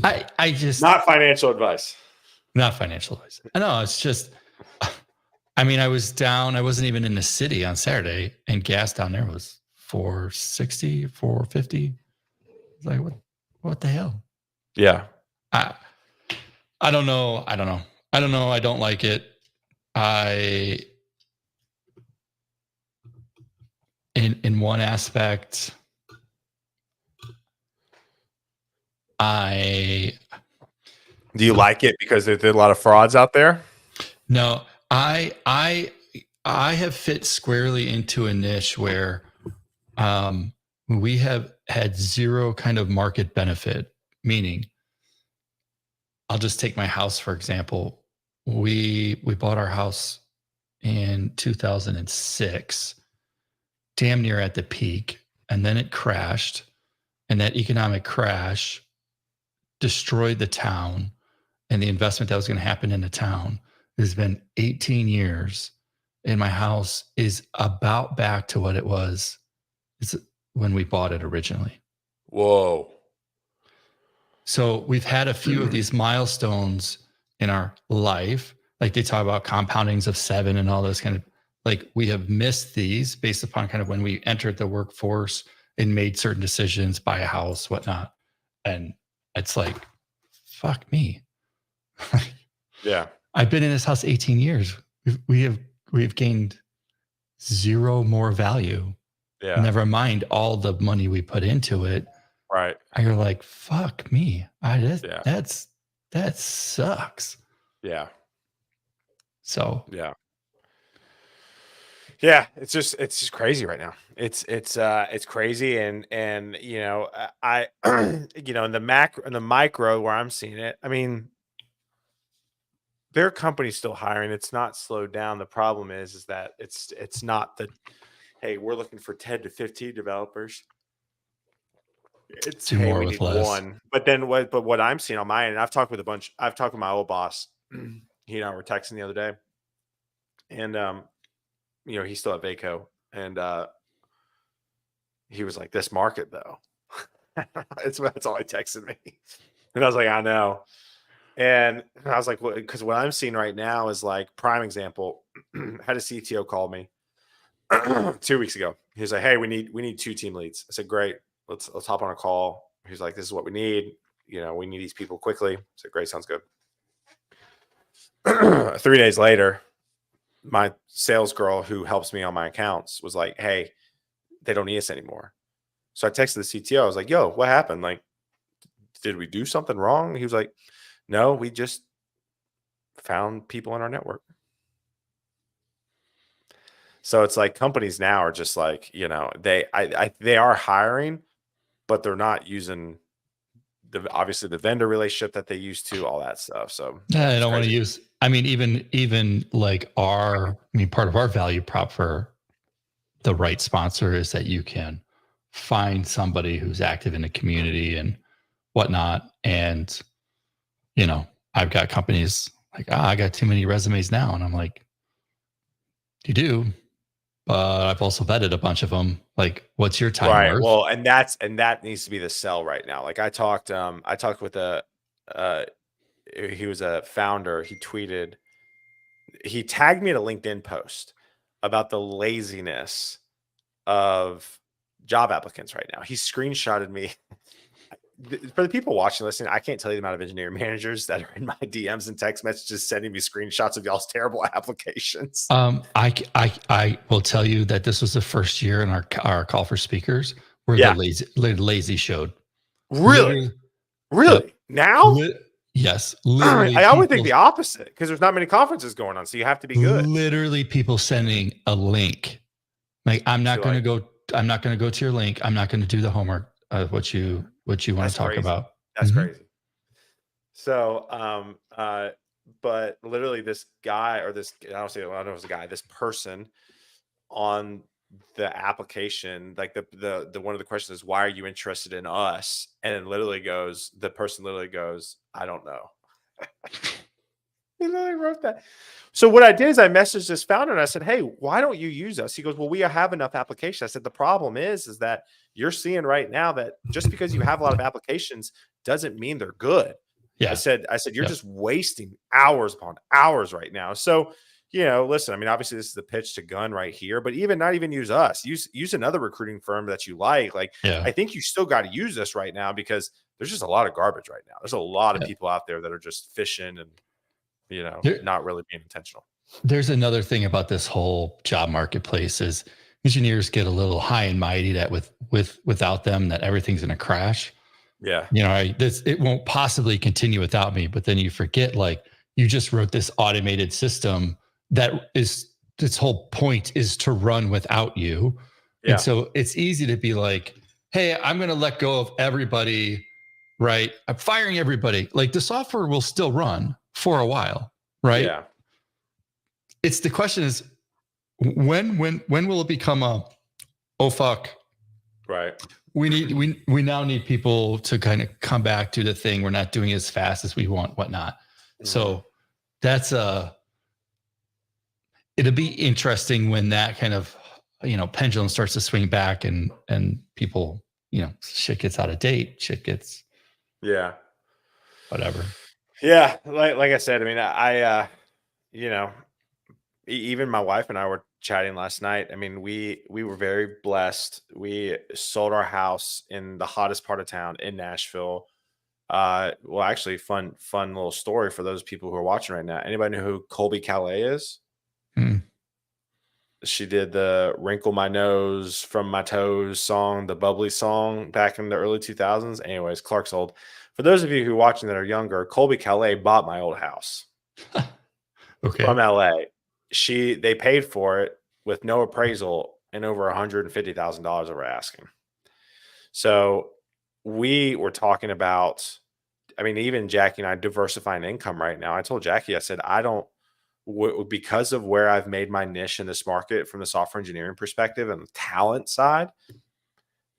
S1: I just
S2: not financial advice.
S1: Not financial advice. No, it's just. I mean, I was down. I wasn't even in the city on Saturday, and gas down there was $4.60, $4.50. Like what the hell?
S2: Yeah.
S1: I don't know. I don't like it. In one aspect,
S2: do you like it because there's a lot of frauds out there?
S1: No, I have fit squarely into a niche where we have had zero kind of market benefit, meaning I'll just take my house, for example. We bought our house in 2006, damn near at the peak, and then it crashed, and that economic crash destroyed the town and the investment that was going to happen in the town. It's been 18 years, and my house is about back to what it was when we bought it originally.
S2: Whoa.
S1: So we've had a few of these milestones in our life. Like they talk about compoundings of 7 and all those kind of, like we have missed these based upon kind of when we entered the workforce and made certain decisions, buy a house, whatnot. And it's like, fuck me.
S2: Yeah.
S1: I've been in this house 18 years. We've gained zero more value.
S2: Yeah.
S1: Never mind all the money we put into it.
S2: Right.
S1: And you're like, fuck me. That sucks.
S2: Yeah.
S1: So
S2: yeah, it's just crazy right now. It's crazy, and I in the micro where I'm seeing it, I mean, their company's still hiring. It's not slowed down. The problem is that it's not the, hey, we're looking for 10 to 15 developers. It's
S1: do more
S2: we
S1: with
S2: need
S1: less.
S2: one. But what I'm seeing on my end, I've talked with my old boss. He and I were texting the other day, and he's still at Vaco, and he was like, "This market, though." That's all he texted me, and I was like, "I know," and I was like, "Well," because what I'm seeing right now is like prime example. Had a CTO call me 2 weeks ago. He was like, "Hey, we need 2 team leads." I said, "Great, let's hop on a call." He's like, "This is what we need. We need these people quickly." I said, "Great, sounds good." 3 days later, my sales girl who helps me on my accounts was like, "Hey, they don't need us anymore." So I texted the CTO. I was like, "Yo, what happened? Like, did we do something wrong?" He was like, "No, we just found people in our network." So it's like companies now are just like, they are hiring, but they're not using obviously the vendor relationship that they used to, all that stuff. So
S1: yeah, I don't want to use. I mean, even like part of our value prop for the right sponsor is that you can find somebody who's active in the community and whatnot. And I've got companies like, I got too many resumes now, and I'm like, you do, but I've also vetted a bunch of them. Like, what's your time worth?
S2: Well, and that needs to be the sell right now. Like I talked with he was a founder. He tagged me at a LinkedIn post about the laziness of job applicants right now. He screenshotted me. For the people watching, listening, I can't tell you the amount of engineering managers that are in my DMs and text messages sending me screenshots of y'all's terrible applications.
S1: I will tell you that this was the first year in our call for speakers where the lazy showed.
S2: Really?
S1: Yep.
S2: Now?
S1: Yes, literally.
S2: I would think the opposite because there's not many conferences going on, so you have to be good.
S1: Literally, people sending a link. Like, I'm not going to go. I'm not going to go to your link. I'm not going to do the homework. What you want to talk about?
S2: That's crazy. So, but literally, this guy or this I don't know if it's a guy. This person on the application, like the one of the questions is, why are you interested in us? And it literally goes, the person literally goes, I don't know. He literally wrote that. So what I did is I messaged this founder and I said, "Hey, why don't you use us?" He goes, "Well, we have enough applications." I said, "The problem is that you're seeing right now that just because you have a lot of applications doesn't mean they're good."
S1: Yeah.
S2: I said, "You're
S1: Yep.
S2: just wasting hours upon hours right now." So, listen, I mean, obviously this is the pitch to Gun right here, but even not even use us. Use another recruiting firm that you like. Like,
S1: Yeah.
S2: I think you still got to use this right now because there's just a lot of garbage right now. There's a lot of
S1: Yeah.
S2: people out there that are just fishing and
S1: There,
S2: not really being intentional.
S1: there's another thing about this whole job marketplace is engineers get a little high and mighty that without them that everything's going to crash.
S2: Yeah.
S1: It won't possibly continue without me. But then you forget, like, you just wrote this automated system that is its whole point is to run without you. And
S2: Yeah.
S1: so it's easy to be like, hey, I'm going to let go of everybody, right? I'm firing everybody. Like, the software will still run for a while, right?
S2: Yeah.
S1: It's the question is, when will it become a, oh fuck,
S2: Right.
S1: we now need people to kind of come back to the thing. We're not doing it as fast as we want, whatnot.
S2: Mhm.
S1: So that's it'll be interesting when that kind of pendulum starts to swing back and people, shit gets out of date, shit gets
S2: Yeah.
S1: whatever.
S2: Yeah. Like I said, I mean, you know, even my wife and I were chatting last night. I mean, we were very blessed. We sold our house in the hottest part of town in Nashville. Well, actually, fun little story for those people who are watching right now. Anybody know who Colby Calais is?
S1: Hmm.
S2: She did the "Wrinkle My Nose from My Toes" song, the bubbly song back in the early 2000s. Anyways, Clark's old. For those of you who are watching that are younger, Colby Calais bought my old house
S1: Okay.
S2: from LA. They paid for it with no appraisal and over $150,000 over asking. So we were talking about, I mean, even Jackie and I diversifying income right now. I told Jackie, I said, I don't, because of where I've made my niche in this market from the software engineering perspective and the talent side,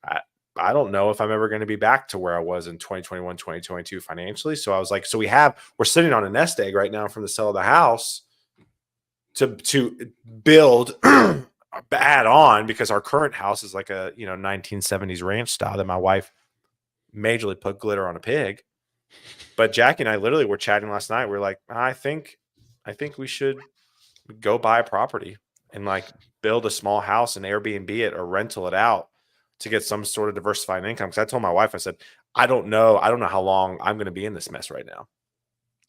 S2: I, I don't know if I'm ever going to be back to where I was in 2021, 2022 financially. So I was like, so we're sitting on a nest egg right now from the sale of the house to build add on, because our current house is like a 1970s ranch style that my wife majorly put glitter on a pig. But Jackie and I literally were chatting last night. We're like, I think we should go buy a property and like build a small house and Airbnb it or rental it out to get some sort of diversified income. Because I told my wife, I said, I don't know how long I'm going to be in this mess right now.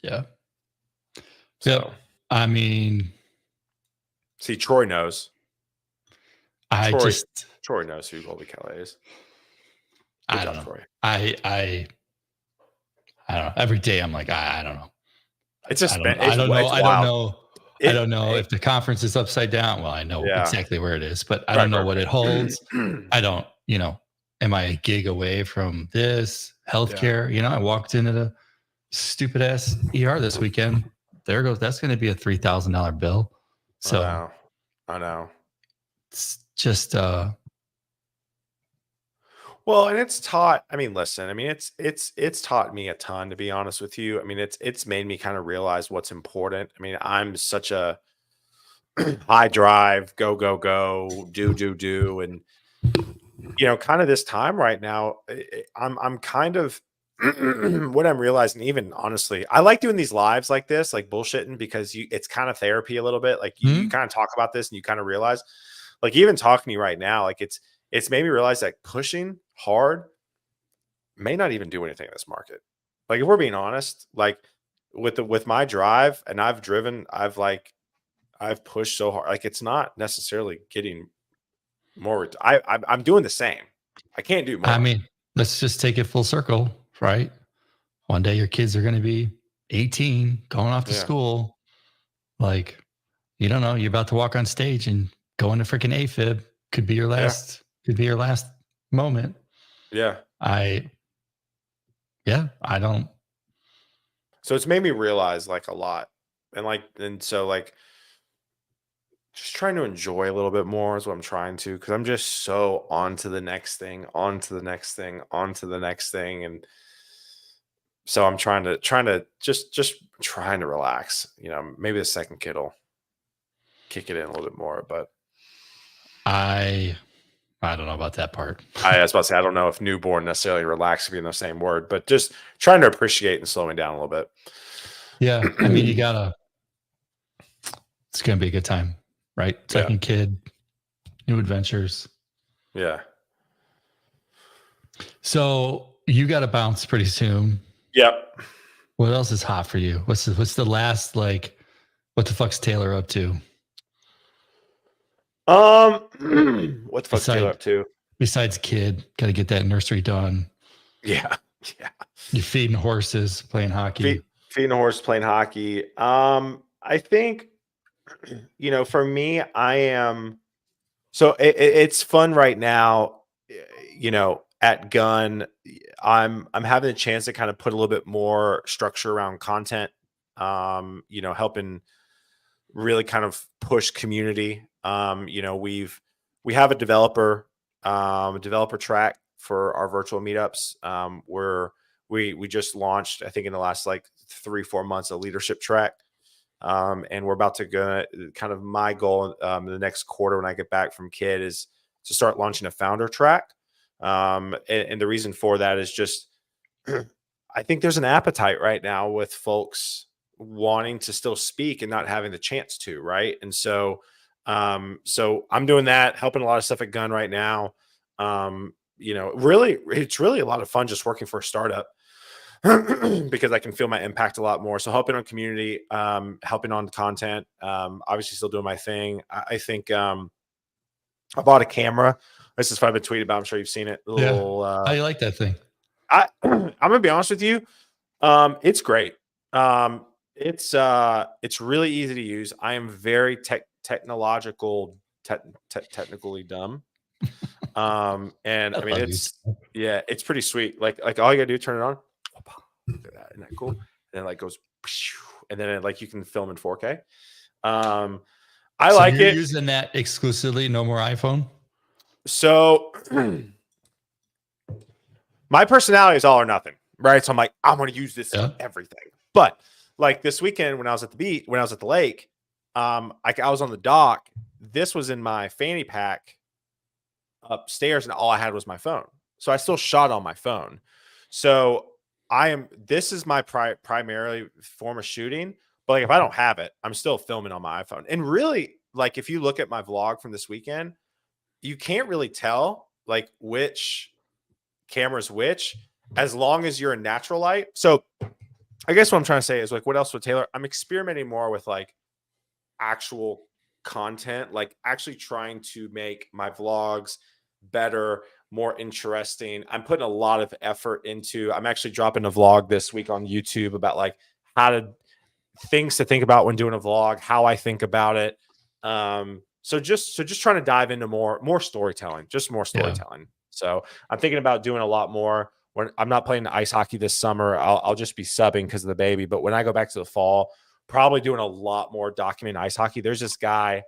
S1: Yeah. Yep.
S2: So
S1: I mean,
S2: see, Troy knows.
S1: I
S2: Troy
S1: just,
S2: Troy knows who Colby Calais is. Good
S1: I don't
S2: job,
S1: know.
S2: Troy.
S1: I don't know. Every day I'm like, I don't know.
S2: It's a
S1: I don't
S2: spend.
S1: I don't know.
S2: It's
S1: I don't
S2: wild.
S1: know. I
S2: It,
S1: don't know
S2: it
S1: if the conference is upside down. Well, I know
S2: yeah.
S1: exactly where it is, but I don't
S2: Right,
S1: know
S2: right,
S1: what it
S2: right.
S1: holds. I don't, am I a gig away from this
S2: Yeah.
S1: healthcare? I walked into the stupid ass ER this weekend. There goes, that's going to be a $3,000 bill.
S2: I
S1: So
S2: know. I know.
S1: it's just,
S2: Well, and it's taught, I mean, listen, I mean, it's taught me a ton, to be honest with you. I mean, it's made me kind of realize what's important. I mean, I'm such a high drive, go, go, go, do. And kind of this time right now, I'm kind of what I'm realizing, even honestly, I like doing these lives like this, like bullshitting, because it's kind of therapy a little bit. Like you
S1: hmm?
S2: kind of talk about this and you kind of realize, like even talking to you right now, like it's made me realize that pushing hard may not even do anything in this market. Like if we're being honest, like with my drive, and I've pushed so hard, like it's not necessarily getting more. I'm doing the same. I can't do
S1: I
S2: more.
S1: mean, let's just take it full circle, right? One day your kids are going to be 18, going off to
S2: Yeah,
S1: school. Like, you don't know, you're about to walk on stage and go into freaking AFib.
S2: yeah,
S1: Could be your last moment.
S2: yeah.
S1: I, yeah, I don't,
S2: So it's made me realize like a lot, and so like just trying to enjoy a little bit more is what I'm trying to, because I'm just so on to the next thing, on to the next thing, on to the next thing. And so I'm trying to just trying to relax. Maybe the second kid will kick it in a little bit more. But
S1: I don't know about that part.
S2: I was about to say, I don't know if newborn necessarily relax to be in the same word, but just trying to appreciate and slowing down a little bit.
S1: Yeah. I mean, it's going to be a good time, right? Second kid, new adventures.
S2: Yeah.
S1: So you got to bounce pretty soon.
S2: Yep.
S1: What else is hot for you? What's the last, like, what the fuck's Taylor up to?
S2: What the fuck's Taylor up to?
S1: Besides kid, got to get that nursery done.
S2: Yeah. Yeah.
S1: You're feeding horses, playing hockey.
S2: Feeding a horse, playing hockey. I think, for me, I am. So it's fun right now. At Gun, I'm having a chance to kind of put a little bit more structure around content. Helping really kind of push community. We have a developer track for our virtual meetups. Where we just launched, I think in the last like 3-4 months, a leadership track. And we're about to go, kind of my goal the next quarter when I get back from kid is to start launching a founder track. And the reason for that is just, I think there's an appetite right now with folks wanting to still speak and not having the chance to, right? And so I'm doing that, helping a lot of stuff at Gun right now. Really, it's really a lot of fun just working for a startup because I can feel my impact a lot more. So helping on community, helping on content, obviously still doing my thing. I think I bought a camera. This is what I've been tweeting about. I'm sure you've seen it.
S1: How do you like that thing?
S2: I'm gonna be honest with you. It's great. It's really easy to use. I am very technically dumb. And I mean, it's pretty sweet. Like all you gotta do, turn it on. Look at that. Isn't that cool? And then like goes, and then you can film in 4K. I like it.
S1: Using that exclusively, no more iPhone.
S2: So my personality is all or nothing, right? So I'm like, I'm going to use this for everything. But like this weekend when I was at the lake, I was on the dock. This was in my fanny pack upstairs, and all I had was my phone. So I still shot on my phone. So this is my primarily form of shooting. But like if I don't have it, I'm still filming on my iPhone. And really, like if you look at my vlog from this weekend, you can't really tell like which camera's which as long as you're in natural light. So I guess what I'm trying to say is like, what else with Taylor? I'm experimenting more with like actual content, like actually trying to make my vlogs better, more interesting. I'm putting a lot of effort into, I'm actually dropping a vlog this week on YouTube about like things to think about when doing a vlog, how I think about it. So just trying to dive into more storytelling, just more storytelling. So I'm thinking about doing a lot more. When I'm not playing ice hockey this summer, I'll just be subbing because of the baby. But when I go back to the fall, probably doing a lot more documenting ice hockey. There's this guy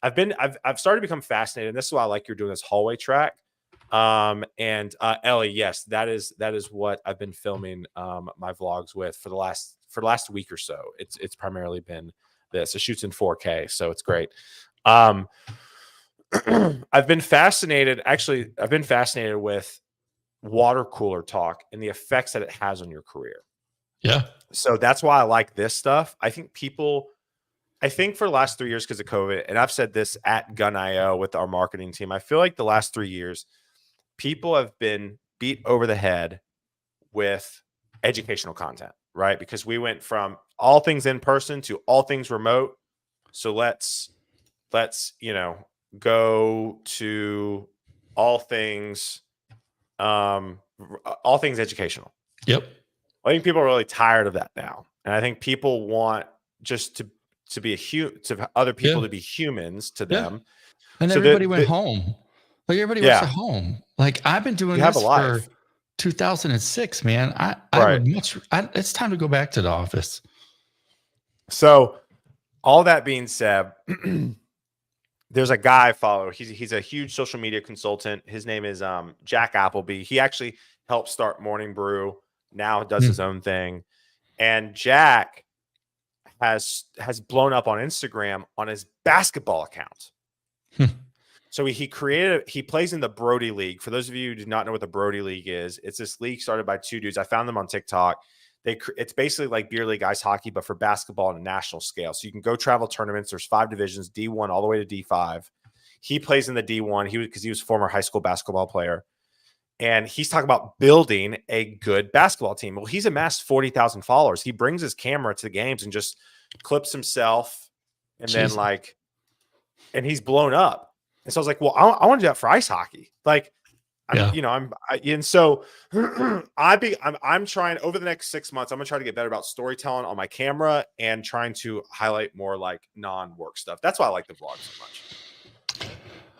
S2: I've started to become fascinated. And this is why I like you're doing this hallway track. And Ellie, yes, that is what I've been filming my vlogs with for the last week or so. It's primarily been this. It shoots in 4K, so it's great. I've been fascinated with water cooler talk and the effects that it has on your career.
S1: Yeah.
S2: So that's why I like this stuff. I think for the last 3 years, because of COVID, and I've said this at Gun.io with our marketing team, I feel like the last 3 years, people have been beat over the head with educational content, right? Because we went from all things in person to all things remote. So let's go to all things educational.
S1: Yep.
S2: I think people are really tired of that now. And I think people want just to be to other people to be humans to them.
S1: And
S2: so
S1: everybody went home. Like everybody was at home. Like I've been doing this for 2006, man. It's time to go back to the office.
S2: So all that being said, there's a guy I follow. He's a huge social media consultant. His name is Jack Appleby. He actually helped start Morning Brew. Now does his own thing. And Jack has blown up on Instagram on his basketball account. So he plays in the Brody League. For those of you who do not know what the Brody League is, it's this league started by two dudes. I found them on TikTok. It's basically like beer league ice hockey, but for basketball on a national scale. So you can go travel tournaments. There's 5 divisions, D1 all the way to D5. He plays in the D1 because he was a former high school basketball player. And he's talking about building a good basketball team. Well, he's amassed 40,000 followers. He brings his camera to the games and just clips himself. And then and he's blown up. And so I was like, well, I want to do that for ice hockey. Like, and so I'm trying over the next 6 months, I'm gonna try to get better about storytelling on my camera and trying to highlight more like non-work stuff. That's why I like the vlog so much.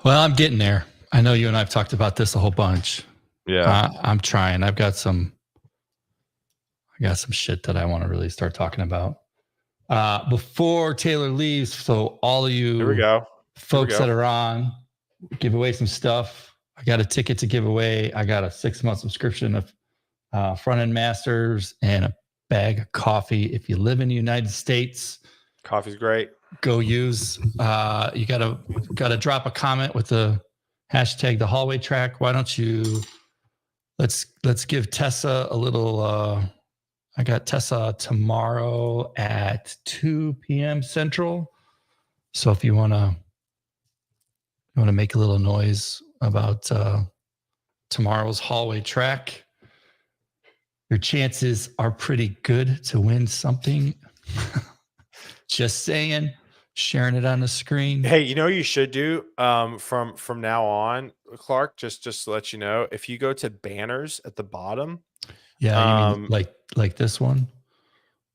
S1: Well, I'm getting there. I know you and I've talked about this a whole bunch.
S2: Yeah.
S1: I'm trying. I got some shit that I want to really start talking about. Before Taylor leaves, so all of you
S2: Here we go.
S1: Folks that are on, give away some stuff. I got a ticket to give away. I got a 6-month subscription of Front End Masters and a bag of coffee. If you live in the United States,
S2: coffee's great.
S1: Go use. You gotta drop a comment with the hashtag the hallway track. Why don't you? Let's give Tessa a little. I got Tessa tomorrow at 2 p.m. Central. So if you wanna make a little noise about tomorrow's hallway track, your chances are pretty good to win something. Just saying, sharing it on the screen.
S2: Hey, you know what you should do from now on, Clark, just to let you know, if you go to banners at the bottom.
S1: Yeah, you mean like this one?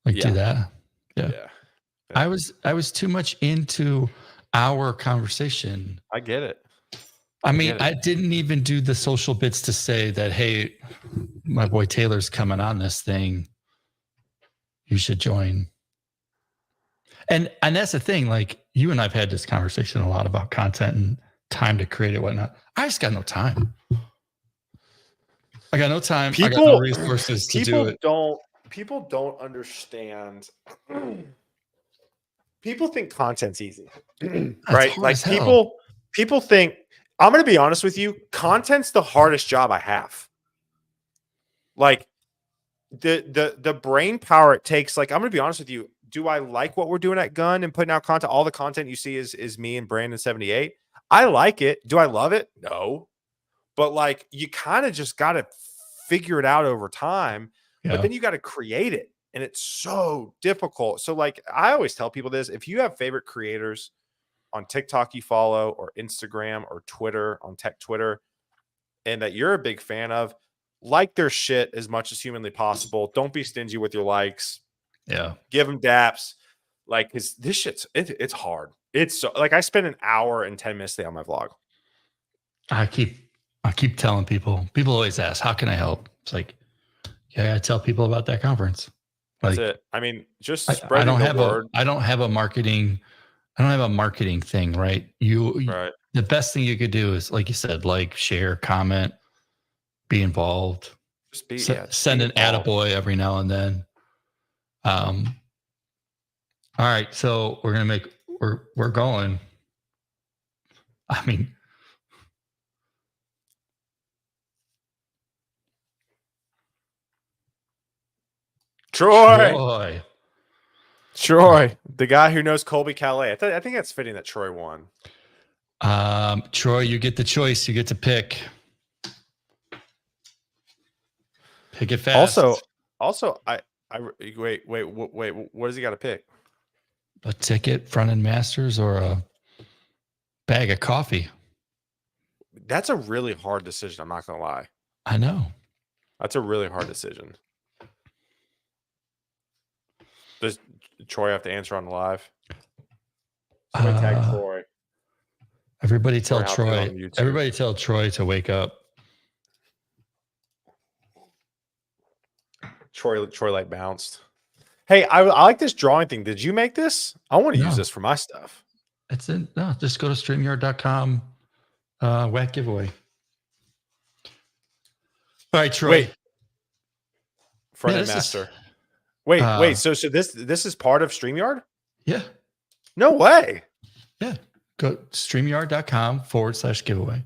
S1: Do that? Yeah. I was too much into our conversation.
S2: I get it.
S1: I didn't even do the social bits to say that, hey, my boy Taylor's coming on this thing. You should join. And that's the thing, like you and I've had this conversation a lot about content and time to create it, whatnot. I just got no time. I got no time. I got no resources to do it.
S2: People don't understand. People think content's easy, right? Like people think, I'm going to be honest with you, content's the hardest job I have. Like the brain power it takes. Like, I'm going to be honest with you. Do I like what we're doing at Gun and putting out content? All the content you see is me and Brandon 78. I like it. Do I love it? No. But like, you kind of just got to figure it out over time. Yeah. But then you got to create it. And it's so difficult. So like, I always tell people this, if you have favorite creators on TikTok you follow, or Instagram or Twitter, on tech Twitter, and that you're a big fan of, like their shit as much as humanly possible. Don't be stingy with your likes.
S1: Yeah.
S2: Give them daps. Like, cause this shit's, it's hard. It's so, like, I spend an hour and 10 minutes today on my vlog.
S1: I keep telling people always ask, how can I help? It's like, yeah, I tell people about that conference.
S2: That's it. I mean, just
S1: spreading the word. I don't have a marketing thing, right?
S2: Right.
S1: The best thing you could do is, like you said, like, share, comment, be involved. Just send an attaboy every now and then. All right, so we're going. I mean,
S2: Troy, the guy who knows Colby Calais. I think that's fitting that Troy won.
S1: Troy, you get the choice. You get to pick. Pick it fast.
S2: Also, I wait. What does he got to pick?
S1: A ticket, Front End Masters, or a bag of coffee?
S2: That's a really hard decision. I'm not gonna lie.
S1: I know.
S2: That's a really hard decision. Does Troy have to answer on the live? Somebody tag Troy.
S1: Everybody tell Troy. Everybody tell Troy to wake up.
S2: Troy like bounced. Hey, I like this drawing thing. Did you make this? I want to use this for my stuff.
S1: It's in. No, just go to streamyard.com. Whack giveaway. All right, Troy.
S2: Wait, front
S1: Yeah,
S2: end
S1: this is.
S2: master. Wait. So this is part of StreamYard?
S1: Yeah.
S2: No way.
S1: Yeah. Go streamyard.com/giveaway.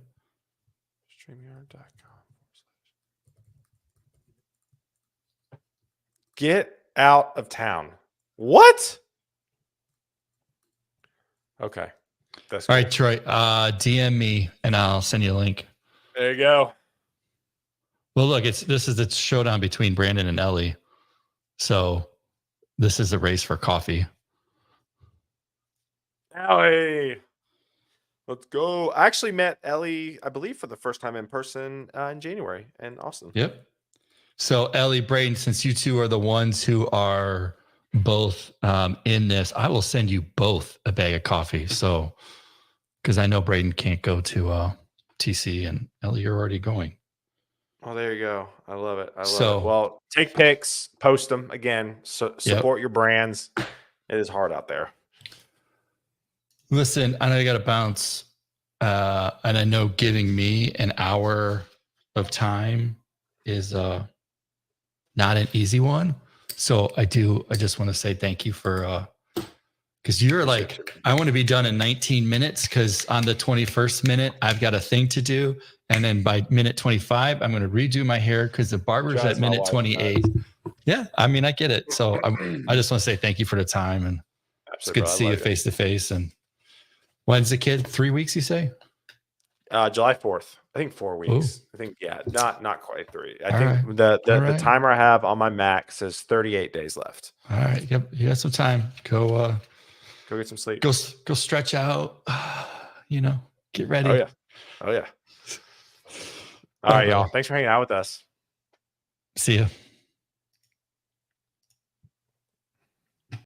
S2: StreamYard.com. Get out of town. What? Okay. That's
S1: All
S2: cool.
S1: right, Troy. DM me and I'll send you a link.
S2: There you go.
S1: Well, look, this is the showdown between Brandon and Ellie. So this is a race for coffee.
S2: Ellie. Let's go. I actually met Ellie, I believe, for the first time in person in January in Austin.
S1: Yep. So Ellie, Braden, since you two are the ones who are both in this, I will send you both a bag of coffee. So, because I know Braden can't go to TC, and Ellie, you're already going.
S2: Oh, there you go. I love it. I love it. Well, take pics, post them again. So support your brands. It is hard out there.
S1: Listen, I know you got to bounce, and I know giving me an hour of time is not an easy one. So I just want to say thank you for because you're like, I want to be done in 19 minutes because on the 21st minute, I've got a thing to do. And then by minute 25, I'm going to redo my hair because the barber's at minute 28. Yeah, I mean, I get it. So I just want to say thank you for the time. And it's good to see you face to face. And when's the kid? 3 weeks, you say?
S2: July 4th. I think 4 weeks.
S1: Ooh.
S2: I think, yeah, not quite 3. I think the timer I have on my Mac says 38 days left.
S1: All right. Yep. You got some time. Go
S2: get some sleep.
S1: Go stretch out. Get ready.
S2: Oh, yeah. All right, y'all. Thanks for hanging out with us.
S1: See ya.